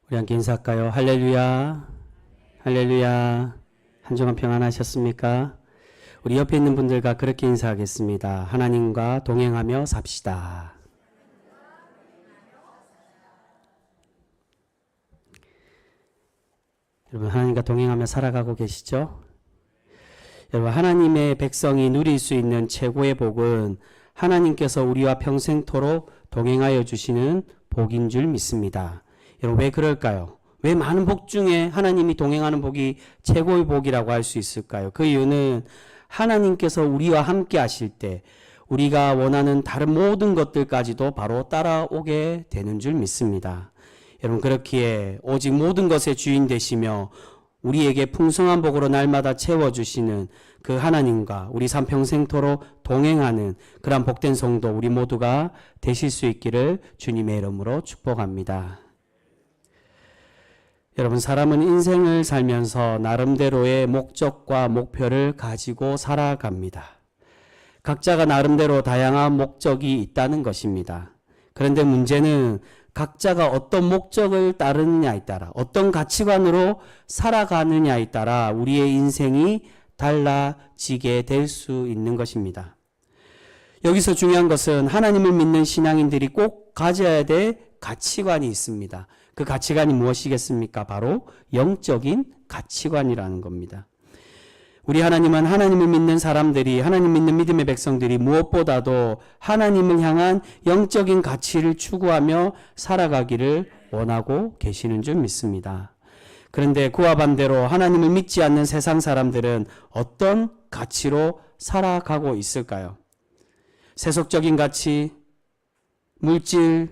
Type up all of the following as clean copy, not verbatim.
우리 함께 인사할까요? 할렐루야, 할렐루야. 한 주간 평안하셨습니까? 우리 옆에 있는 분들과 그렇게 인사하겠습니다. 하나님과 동행하며 삽시다. 여러분, 하나님과 동행하며 살아가고 계시죠? 여러분, 하나님의 백성이 누릴 수 있는 최고의 복은 하나님께서 우리와 평생토록 동행하여 주시는 복인 줄 믿습니다. 여러분, 왜 그럴까요? 왜 많은 복 중에 하나님이 동행하는 복이 최고의 복이라고 할 수 있을까요? 그 이유는 하나님께서 우리와 함께 하실 때 우리가 원하는 다른 모든 것들까지도 바로 따라오게 되는 줄 믿습니다. 여러분, 그렇기에 오직 모든 것의 주인 되시며 우리에게 풍성한 복으로 날마다 채워주시는 그 하나님과 우리 삶 평생토록 동행하는 그런 복된 성도 우리 모두가 되실 수 있기를 주님의 이름으로 축복합니다. 여러분, 사람은 인생을 살면서 나름대로의 목적과 목표를 가지고 살아갑니다. 각자가 나름대로 다양한 목적이 있다는 것입니다. 그런데 문제는 각자가 어떤 목적을 따르느냐에 따라, 어떤 가치관으로 살아가느냐에 따라 우리의 인생이 달라지게 될 수 있는 것입니다. 여기서 중요한 것은 하나님을 믿는 신앙인들이 꼭 가져야 될 가치관이 있습니다. 그 가치관이 무엇이겠습니까? 바로 영적인 가치관이라는 겁니다. 우리 하나님은 하나님을 믿는 사람들이, 하나님 믿는 믿음의 백성들이 무엇보다도 하나님을 향한 영적인 가치를 추구하며 살아가기를 원하고 계시는 줄 믿습니다. 그런데 그와 반대로 하나님을 믿지 않는 세상 사람들은 어떤 가치로 살아가고 있을까요? 세속적인 가치, 물질,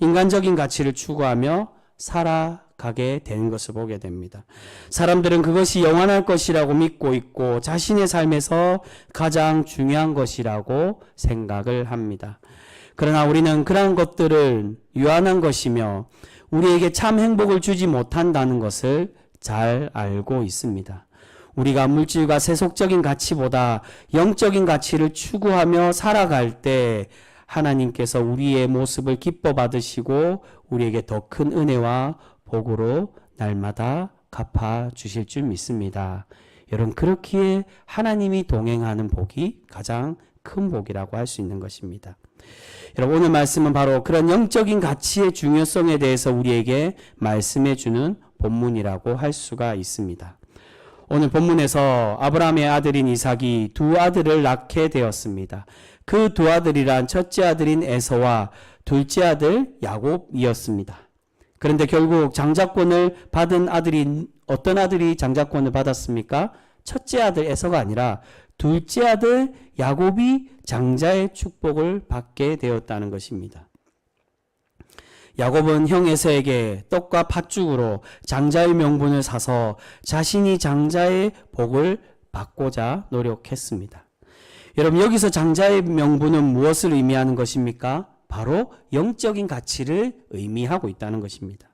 인간적인 가치를 추구하며 살아가게 되는 것을 보게 됩니다. 사람들은 그것이 영원할 것이라고 믿고 있고 자신의 삶에서 가장 중요한 것이라고 생각을 합니다. 그러나 우리는 그러한 것들을 유한한 것이며 우리에게 참 행복을 주지 못한다는 것을 잘 알고 있습니다. 우리가 물질과 세속적인 가치보다 영적인 가치를 추구하며 살아갈 때 하나님께서 우리의 모습을 기뻐 받으시고 우리에게 더 큰 은혜와 복으로 날마다 갚아 주실 줄 믿습니다. 여러분, 그렇기에 하나님이 동행하는 복이 가장 큰 복이라고 할 수 있는 것입니다. 여러분, 오늘 말씀은 바로 그런 영적인 가치의 중요성에 대해서 우리에게 말씀해 주는 본문이라고 할 수가 있습니다. 오늘 본문에서 아브라함의 아들인 이삭이 두 아들을 낳게 되었습니다. 그 두 아들이란 첫째 아들인 에서와 둘째 아들 야곱이었습니다. 그런데 결국 장자권을 받은 아들이, 어떤 아들이 장자권을 받았습니까? 첫째 아들 에서가 아니라 둘째 아들 야곱이 장자의 축복을 받게 되었다는 것입니다. 야곱은 형 에서에게 떡과 팥죽으로 장자의 명분을 사서 자신이 장자의 복을 받고자 노력했습니다. 여러분, 여기서 장자의 명분은 무엇을 의미하는 것입니까? 바로 영적인 가치를 의미하고 있다는 것입니다.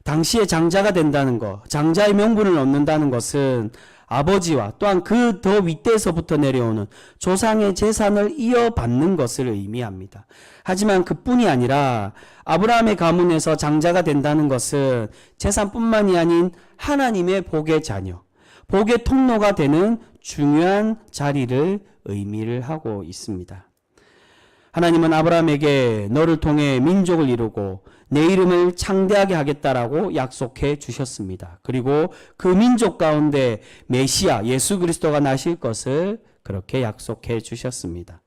당시에 장자가 된다는 것, 장자의 명분을 얻는다는 것은 아버지와 또한 그 더 윗대에서부터 내려오는 조상의 재산을 이어받는 것을 의미합니다. 하지만 그뿐이 아니라 아브라함의 가문에서 장자가 된다는 것은 재산뿐만이 아닌 하나님의 복의 자녀, 복의 통로가 되는 중요한 자리를 의미를 하고 있습니다. 하나님은 아브라함에게 너를 통해 민족을 이루고 내 이름을 창대하게 하겠다라고 약속해 주셨습니다. 그리고 그 민족 가운데 메시아 예수 그리스도가 나실 것을 그렇게 약속해 주셨습니다.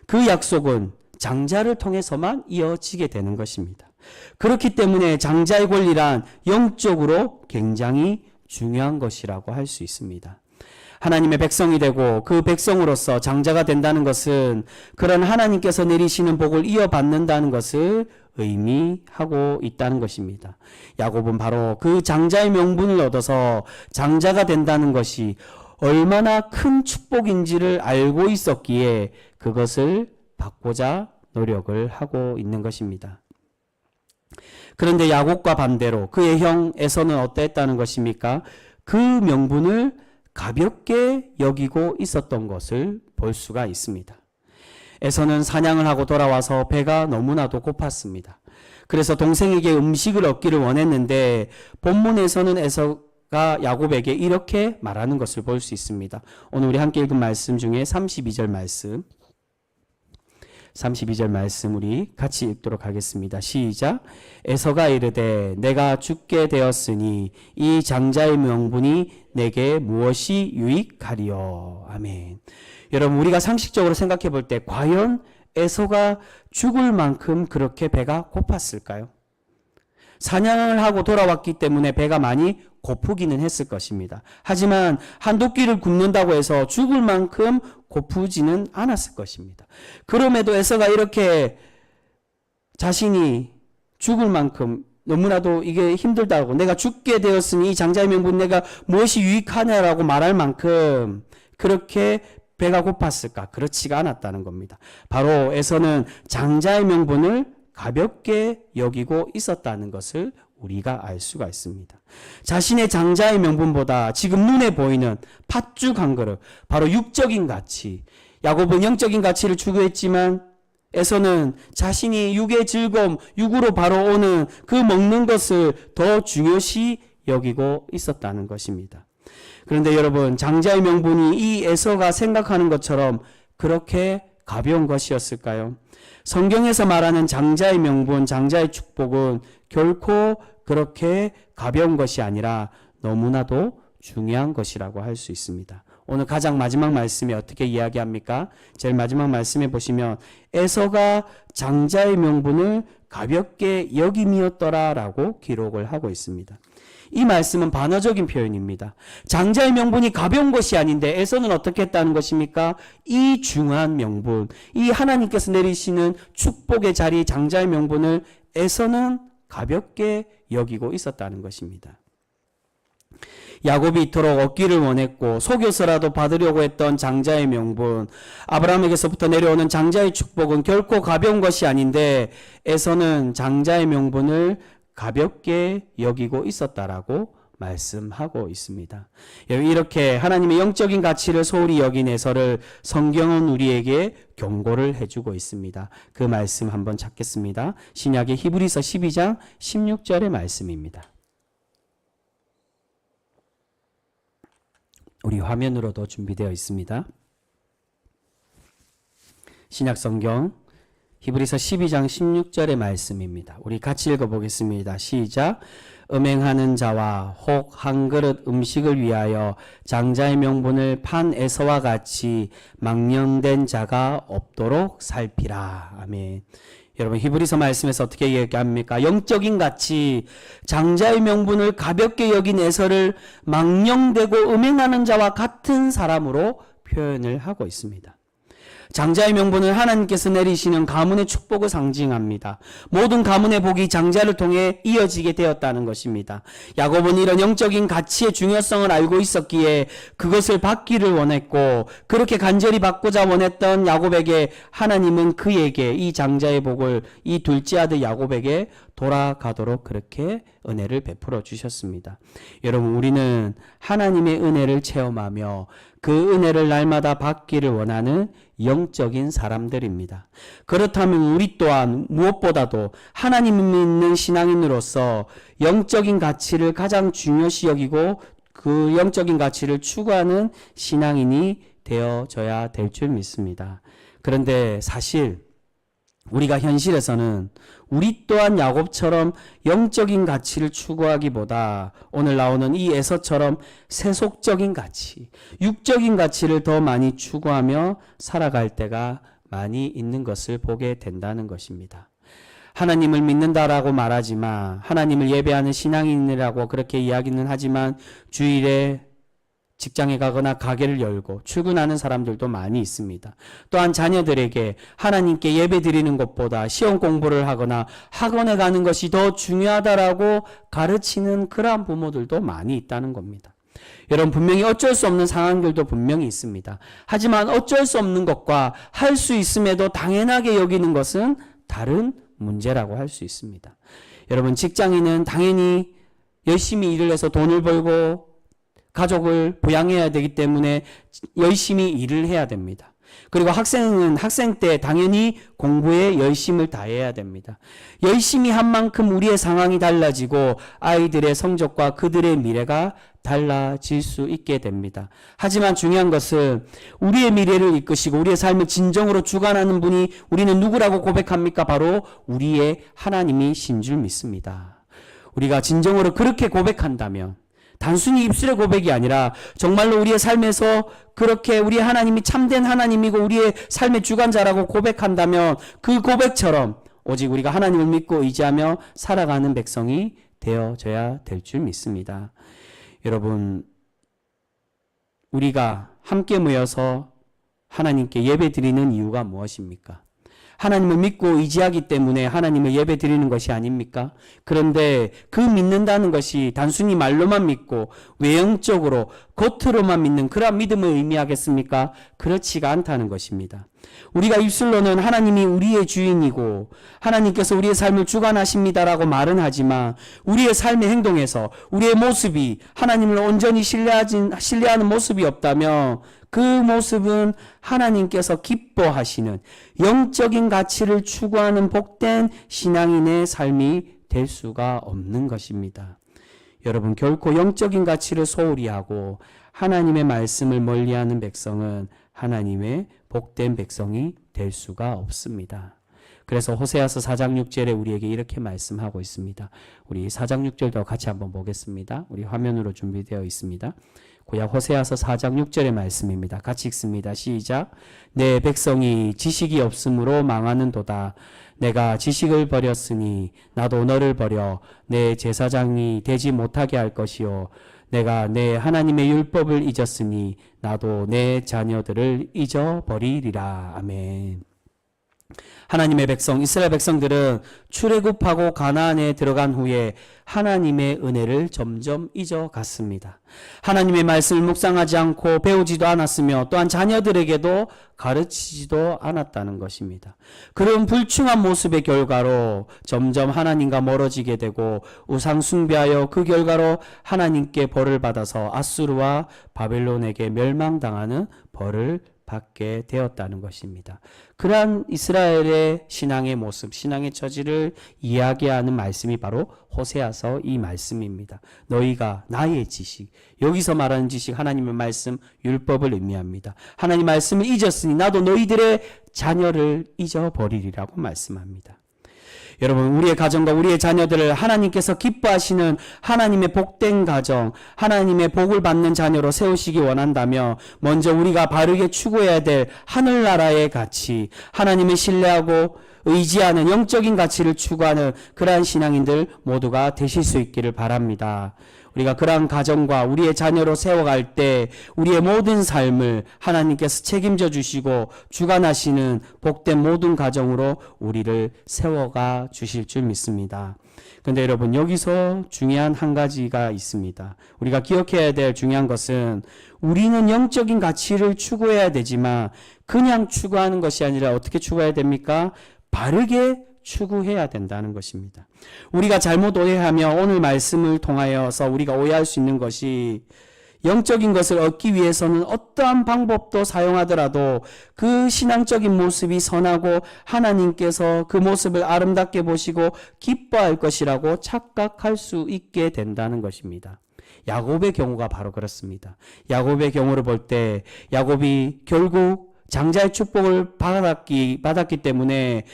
그 약속은 장자를 통해서만 이어지게 되는 것입니다. 그렇기 때문에 장자의 권리란 영적으로 굉장히 중요한 것이라고 할 수 있습니다. 하나님의 백성이 되고 그 백성으로서 장자가 된다는 것은 그런 하나님께서 내리시는 복을 이어받는다는 것을 의미하고 있다는 것입니다. 야곱은 바로 그 장자의 명분을 얻어서 장자가 된다는 것이 얼마나 큰 축복인지를 알고 있었기에 그것을 받고자 노력을 하고 있는 것입니다. 그런데 야곱과 반대로 그의 형 에서는 어땠다는 것입니까? 그 명분을 가볍게 여기고 있었던 것을 볼 수가 있습니다. 에서는 사냥을 하고 돌아와서 배가 너무나도 고팠습니다. 그래서 동생에게 음식을 얻기를 원했는데 본문에서는 에서가 야곱에게 이렇게 말하는 것을 볼 수 있습니다. 오늘 우리 함께 읽은 말씀 중에 32절 말씀 우리 같이 읽도록 하겠습니다. 시작. 에서가 이르되 내가 죽게 되었으니 이 장자의 명분이 내게 무엇이 유익하리요. 아멘. 여러분, 우리가 상식적으로 생각해 볼 때 과연 에서가 죽을 만큼 그렇게 배가 고팠을까요? 사냥을 하고 돌아왔기 때문에 배가 많이 고프기는 했을 것입니다. 하지만 한두 끼를 굶는다고 해서 죽을 만큼 고프지는 않았을 것입니다. 그럼에도 에서가 이렇게 자신이 죽을 만큼 너무나도 이게 힘들다고, 내가 죽게 되었으니 이 장자의 명분 내가 무엇이 유익하냐라고 말할 만큼 그렇게 배가 고팠을까? 그렇지가 않았다는 겁니다. 바로 에서는 장자의 명분을 가볍게 여기고 있었다는 것을 우리가 알 수가 있습니다. 자신의 장자의 명분보다 지금 눈에 보이는 팥죽 한 그릇, 바로 육적인 가치, 야곱은 영적인 가치를 추구했지만 에서는 자신이 육의 즐거움, 육으로 바로 오는 그 먹는 것을 더 중요시 여기고 있었다는 것입니다. 그런데 여러분, 장자의 명분이 이 에서가 생각하는 것처럼 그렇게 가벼운 것이었을까요? 성경에서 말하는 장자의 명분, 장자의 축복은 결코 그렇게 가벼운 것이 아니라 너무나도 중요한 것이라고 할 수 있습니다. 오늘 가장 마지막 말씀에 어떻게 이야기합니까? 제일 마지막 말씀에 보시면 에서가 장자의 명분을 가볍게 여김이었더라라고 기록을 하고 있습니다. 이 말씀은 반어적인 표현입니다. 장자의 명분이 가벼운 것이 아닌데 에서는 어떻게 했다는 것입니까? 이 중한 명분, 이 하나님께서 내리시는 축복의 자리 장자의 명분을 에서는 가볍게 여기고 있었다는 것입니다. 야곱이 이토록 얻기를 원했고 속여서라도 받으려고 했던 장자의 명분, 아브라함에게서부터 내려오는 장자의 축복은 결코 가벼운 것이 아닌데 에서는 장자의 명분을 가볍게 여기고 있었다라고 말씀하고 있습니다. 이렇게 하나님의 영적인 가치를 소홀히 여긴 에서를 성경은 우리에게 경고를 해주고 있습니다. 그 말씀 한번 찾겠습니다. 신약의 히브리서 12장 16절의 말씀입니다. 우리 화면으로도 준비되어 있습니다. 신약 성경 히브리서 12장 16절의 말씀입니다. 우리 같이 읽어보겠습니다. 시작. 음행하는 자와 혹 한 그릇 음식을 위하여 장자의 명분을 판 에서와 같이 망령된 자가 없도록 살피라. 아멘. 여러분, 히브리서 말씀에서 어떻게 얘기합니까? 영적인 가치, 장자의 명분을 가볍게 여긴 에서를 망령되고 음행하는 자와 같은 사람으로 표현을 하고 있습니다. 장자의 명분은 하나님께서 내리시는 가문의 축복을 상징합니다. 모든 가문의 복이 장자를 통해 이어지게 되었다는 것입니다. 야곱은 이런 영적인 가치의 중요성을 알고 있었기에 그것을 받기를 원했고, 그렇게 간절히 받고자 원했던 야곱에게 하나님은 그에게 이 장자의 복을 이 둘째 아들 야곱에게 돌아가도록 그렇게 은혜를 베풀어 주셨습니다. 여러분, 우리는 하나님의 은혜를 체험하며 그 은혜를 날마다 받기를 원하는 영적인 사람들입니다. 그렇다면 우리 또한 무엇보다도 하나님을 믿는 신앙인으로서 영적인 가치를 가장 중요시 여기고 그 영적인 가치를 추구하는 신앙인이 되어져야 될 줄 믿습니다. 그런데 사실 우리가 현실에서는 우리 또한 야곱처럼 영적인 가치를 추구하기보다 오늘 나오는 이 에서처럼 세속적인 가치, 육적인 가치를 더 많이 추구하며 살아갈 때가 많이 있는 것을 보게 된다는 것입니다. 하나님을 믿는다라고 말하지만, 하나님을 예배하는 신앙인이라고 그렇게 이야기는 하지만 주일에 직장에 가거나 가게를 열고 출근하는 사람들도 많이 있습니다. 또한 자녀들에게 하나님께 예배 드리는 것보다 시험 공부를 하거나 학원에 가는 것이 더 중요하다라고 가르치는 그러한 부모들도 많이 있다는 겁니다. 여러분, 분명히 어쩔 수 없는 상황들도 분명히 있습니다. 하지만 어쩔 수 없는 것과 할 수 있음에도 당연하게 여기는 것은 다른 문제라고 할 수 있습니다. 여러분, 직장인은 당연히 열심히 일을 해서 돈을 벌고 가족을 부양해야 되기 때문에 열심히 일을 해야 됩니다. 그리고 학생은 학생 때 당연히 공부에 열심을 다해야 됩니다. 열심히 한 만큼 우리의 상황이 달라지고 아이들의 성적과 그들의 미래가 달라질 수 있게 됩니다. 하지만 중요한 것은 우리의 미래를 이끄시고 우리의 삶을 진정으로 주관하는 분이 우리는 누구라고 고백합니까? 바로 우리의 하나님이신 줄 믿습니다. 우리가 진정으로 그렇게 고백한다면 단순히 입술의 고백이 아니라 정말로 우리의 삶에서 그렇게 우리 하나님이 참된 하나님이고 우리의 삶의 주관자라고 고백한다면 그 고백처럼 오직 우리가 하나님을 믿고 의지하며 살아가는 백성이 되어져야 될 줄 믿습니다. 여러분, 우리가 함께 모여서 하나님께 예배 드리는 이유가 무엇입니까? 하나님을 믿고 의지하기 때문에 하나님을 예배 드리는 것이 아닙니까? 그런데 그 믿는다는 것이 단순히 말로만 믿고 외형적으로 겉으로만 믿는 그런 믿음을 의미하겠습니까? 그렇지가 않다는 것입니다. 우리가 입술로는 하나님이 우리의 주인이고 하나님께서 우리의 삶을 주관하십니다라고 말은 하지만 우리의 삶의 행동에서 우리의 모습이 하나님을 온전히 신뢰하는 모습이 없다면 그 모습은 하나님께서 기뻐하시는 영적인 가치를 추구하는 복된 신앙인의 삶이 될 수가 없는 것입니다. 여러분, 결코 영적인 가치를 소홀히 하고 하나님의 말씀을 멀리하는 백성은 하나님의 복된 백성이 될 수가 없습니다. 그래서 호세아서 4장 6절에 우리에게 이렇게 말씀하고 있습니다. 우리 4장 6절도 같이 한번 보겠습니다. 우리 화면으로 준비되어 있습니다. 구약 호세아서 4장 6절의 말씀입니다. 같이 읽습니다. 시작. 내 백성이 지식이 없으므로 망하는도다. 내가 지식을 버렸으니 나도 너를 버려 내 제사장이 되지 못하게 할 것이요. 내가 내 하나님의 율법을 잊었으니 나도 내 자녀들을 잊어버리리라. 아멘. 하나님의 백성, 이스라엘 백성들은 출애굽하고 가나안에 들어간 후에 하나님의 은혜를 점점 잊어갔습니다. 하나님의 말씀을 묵상하지 않고 배우지도 않았으며 또한 자녀들에게도 가르치지도 않았다는 것입니다. 그런 불충한 모습의 결과로 점점 하나님과 멀어지게 되고 우상 숭배하여 그 결과로 하나님께 벌을 받아서 아수르와 바벨론에게 멸망당하는 벌을 받게 되었다는 것입니다. 그러한 이스라엘의 신앙의 모습, 신앙의 처지를 이야기하는 말씀이 바로 호세아서 이 말씀입니다. 너희가 나의 지식, 여기서 말하는 지식 하나님의 말씀, 율법을 의미합니다. 하나님 말씀을 잊었으니 나도 너희들의 자녀를 잊어버리리라고 말씀합니다. 여러분, 우리의 가정과 우리의 자녀들을 하나님께서 기뻐하시는 하나님의 복된 가정, 하나님의 복을 받는 자녀로 세우시기 원한다면 먼저 우리가 바르게 추구해야 될 하늘나라의 가치, 하나님을 신뢰하고 의지하는 영적인 가치를 추구하는 그러한 신앙인들 모두가 되실 수 있기를 바랍니다. 우리가 그러한 가정과 우리의 자녀로 세워갈 때 우리의 모든 삶을 하나님께서 책임져 주시고 주관하시는 복된 모든 가정으로 우리를 세워가 주실 줄 믿습니다. 그런데 여러분, 여기서 중요한 한 가지가 있습니다. 우리가 기억해야 될 중요한 것은 우리는 영적인 가치를 추구해야 되지만 그냥 추구하는 것이 아니라 어떻게 추구해야 됩니까? 바르게 추구해야 된다는 것입니다. 우리가 잘못 오해하며 오늘 말씀을 통하여서 우리가 오해할 수 있는 것이 영적인 것을 얻기 위해서는 어떠한 방법도 사용하더라도 그 신앙적인 모습이 선하고 하나님께서 그 모습을 아름답게 보시고 기뻐할 것이라고 착각할 수 있게 된다는 것입니다. 야곱의 경우가 바로 그렇습니다. 야곱의 경우를 볼 때 야곱이 결국 장자의 축복을 받았기 때문에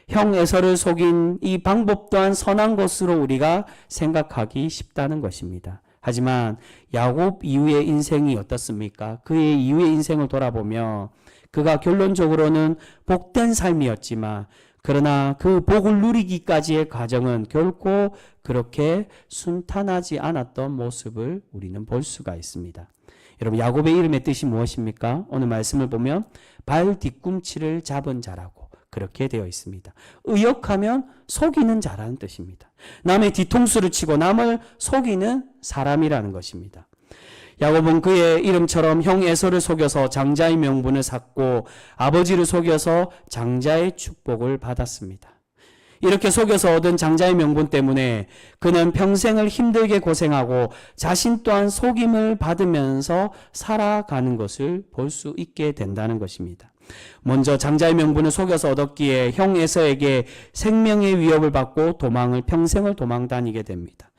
형 에서를 속인 이 방법 또한 선한 것으로 우리가 생각하기 쉽다는 것입니다. 하지만 야곱 이후의 인생이 어떻습니까? 그의 이후의 인생을 돌아보며 그가 결론적으로는 복된 삶이었지만 그러나 그 복을 누리기까지의 과정은 결코 그렇게 순탄하지 않았던 모습을 우리는 볼 수가 있습니다. 여러분, 야곱의 이름의 뜻이 무엇입니까? 오늘 말씀을 보면 발 뒤꿈치를 잡은 자라고 그렇게 되어 있습니다. 의역하면 속이는 자라는 뜻입니다. 남의 뒤통수를 치고 남을 속이는 사람이라는 것입니다. 야곱은 그의 이름처럼 형 에서를 속여서 장자의 명분을 샀고 아버지를 속여서 장자의 축복을 받았습니다. 이렇게 속여서 얻은 장자의 명분 때문에 그는 평생을 힘들게 고생하고 자신 또한 속임을 받으면서 살아가는 것을 볼 수 있게 된다는 것입니다. 먼저 장자의 명분을 속여서 얻었기에 형 에서에게 생명의 위협을 받고 평생을 도망 다니게 됩니다.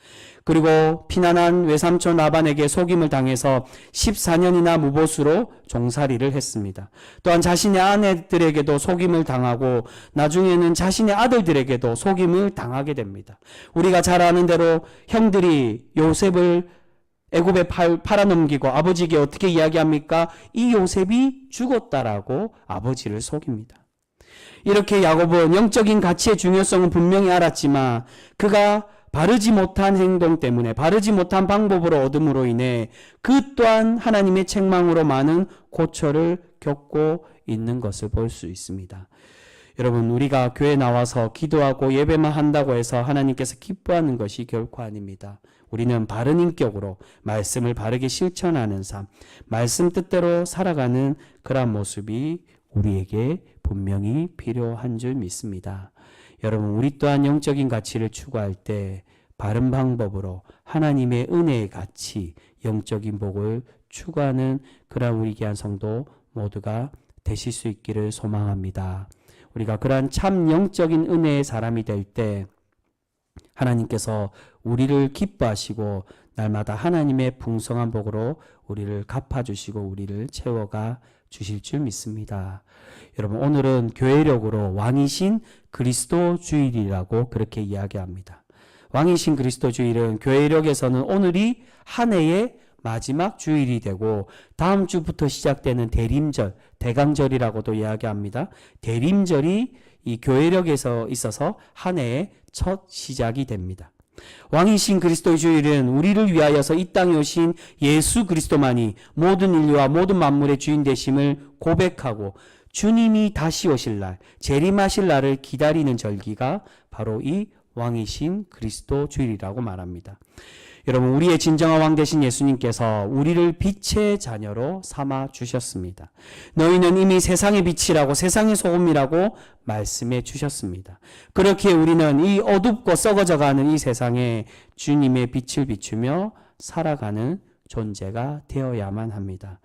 그리고 피난한 외삼촌 라반에게 속임을 당해서 14년이나 무보수로 종살이를 했습니다. 또한 자신의 아내들에게도 속임을 당하고 나중에는 자신의 아들들에게도 속임을 당하게 됩니다. 우리가 잘 아는 대로 형들이 요셉을 애굽에 팔아넘기고 아버지에게 어떻게 이야기합니까? 이 요셉이 죽었다라고 아버지를 속입니다. 이렇게 야곱은 영적인 가치의 중요성은 분명히 알았지만 그가 바르지 못한 행동 때문에 바르지 못한 방법으로 얻음으로 인해 그 또한 하나님의 책망으로 많은 고초를 겪고 있는 것을 볼 수 있습니다. 여러분, 우리가 교회 나와서 기도하고 예배만 한다고 해서 하나님께서 기뻐하는 것이 결코 아닙니다. 우리는 바른 인격으로 말씀을 바르게 실천하는 삶, 말씀 뜻대로 살아가는 그런 모습이 우리에게 분명히 필요한 줄 믿습니다. 여러분, 우리 또한 영적인 가치를 추구할 때 바른 방법으로 하나님의 은혜의 가치, 영적인 복을 추구하는 그런 우리 귀한 성도 모두가 되실 수 있기를 소망합니다. 우리가 그러한 참 영적인 은혜의 사람이 될 때 하나님께서 우리를 기뻐하시고 날마다 하나님의 풍성한 복으로 우리를 갚아주시고 우리를 채워가 주실 줄 믿습니다. 여러분, 오늘은 교회력으로 왕이신 그리스도 주일이라고 그렇게 이야기합니다. 왕이신 그리스도 주일은 교회력에서는 오늘이 한 해의 마지막 주일이 되고 다음 주부터 시작되는 대림절, 대강절이라고도 이야기합니다. 대림절이 이 교회력에서 있어서 한 해의 첫 시작이 됩니다. 왕이신 그리스도의 주일은 우리를 위하여서 이 땅에 오신 예수 그리스도만이 모든 인류와 모든 만물의 주인 되심을 고백하고 주님이 다시 오실 날, 재림하실 날을 기다리는 절기가 바로 이 왕이신 그리스도 주일이라고 말합니다. 여러분, 우리의 진정한 왕 되신 예수님께서 우리를 빛의 자녀로 삼아 주셨습니다. 너희는 이미 세상의 빛이라고 세상의 소금이라고 말씀해 주셨습니다. 그렇게 우리는 이 어둡고 썩어져가는 이 세상에 주님의 빛을 비추며 살아가는 존재가 되어야만 합니다.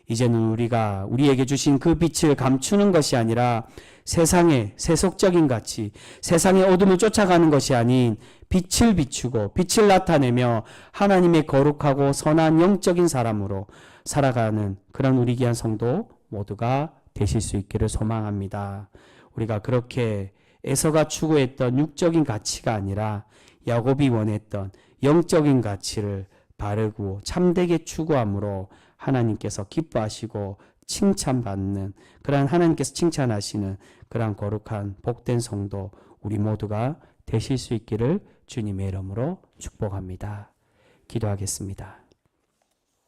이제는 우리가 우리에게 주신 그 빛을 감추는 것이 아니라 세상의 세속적인 가치, 세상의 어둠을 쫓아가는 것이 아닌 빛을 비추고 빛을 나타내며 하나님의 거룩하고 선한 영적인 사람으로 살아가는 그런 우리 귀한 성도 모두가 되실 수 있기를 소망합니다. 우리가 그렇게 에서가 추구했던 육적인 가치가 아니라 야곱이 원했던 영적인 가치를 바르고 참되게 추구함으로 하나님께서 기뻐하시고 칭찬받는 그러한 하나님께서 칭찬하시는 그러한 거룩한 복된 성도 우리 모두가 되실 수 있기를 주님의 이름으로 축복합니다. 기도하겠습니다.